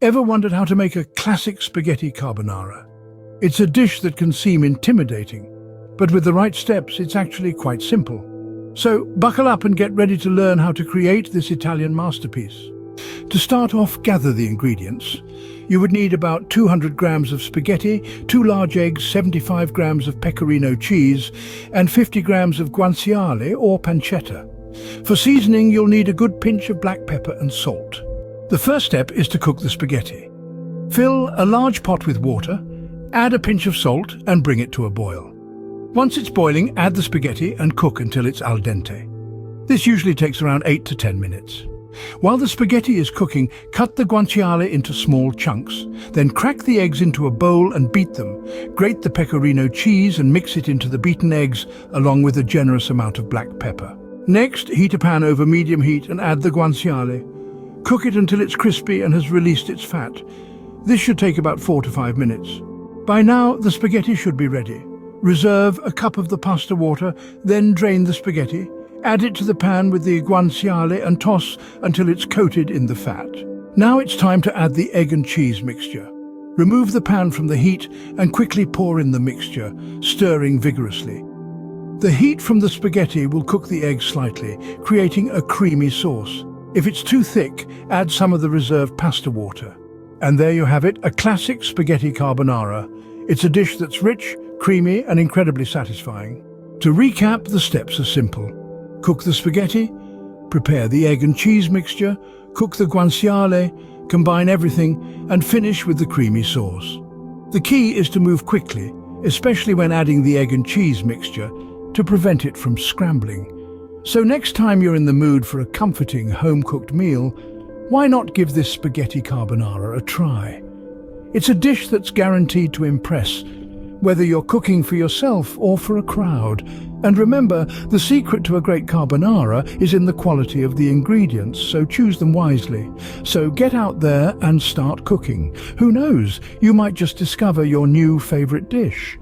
Ever wondered how to make a classic spaghetti carbonara? It's a dish that can seem intimidating, but with the right steps, it's actually quite simple. So buckle up and get ready to learn how to create this Italian masterpiece. To start off, gather the ingredients. You would need about 200 grams of spaghetti, 2 large eggs, 75 grams of pecorino cheese, and 50 grams of guanciale or pancetta. For seasoning, you'll need a good pinch of black pepper and salt. The first step is to cook the spaghetti. Fill a large pot with water, add a pinch of salt and bring it to a boil. Once it's boiling, add the spaghetti and cook until it's al dente. This usually takes around 8 to 10 minutes. While the spaghetti is cooking, cut the guanciale into small chunks. Then crack the eggs into a bowl and beat them. Grate the pecorino cheese and mix it into the beaten eggs along with a generous amount of black pepper. Next, heat a pan over medium heat and add the guanciale. Cook it until it's crispy and has released its fat. This should take about 4 to 5 minutes. By now, the spaghetti should be ready. Reserve a cup of the pasta water, then drain the spaghetti. Add it to the pan with the guanciale and toss until it's coated in the fat. Now it's time to add the egg and cheese mixture. Remove the pan from the heat and quickly pour in the mixture, stirring vigorously. The heat from the spaghetti will cook the egg slightly, creating a creamy sauce. If it's too thick, add some of the reserved pasta water. And there you have it, a classic spaghetti carbonara. It's a dish that's rich, creamy, and incredibly satisfying. To recap, the steps are simple. Cook the spaghetti, prepare the egg and cheese mixture, cook the guanciale, combine everything, and finish with the creamy sauce. The key is to move quickly, especially when adding the egg and cheese mixture, to prevent it from scrambling. So next time you're in the mood for a comforting home-cooked meal, why not give this spaghetti carbonara a try? It's a dish that's guaranteed to impress, whether you're cooking for yourself or for a crowd. And remember, the secret to a great carbonara is in the quality of the ingredients, so choose them wisely. So get out there and start cooking. Who knows, you might just discover your new favorite dish.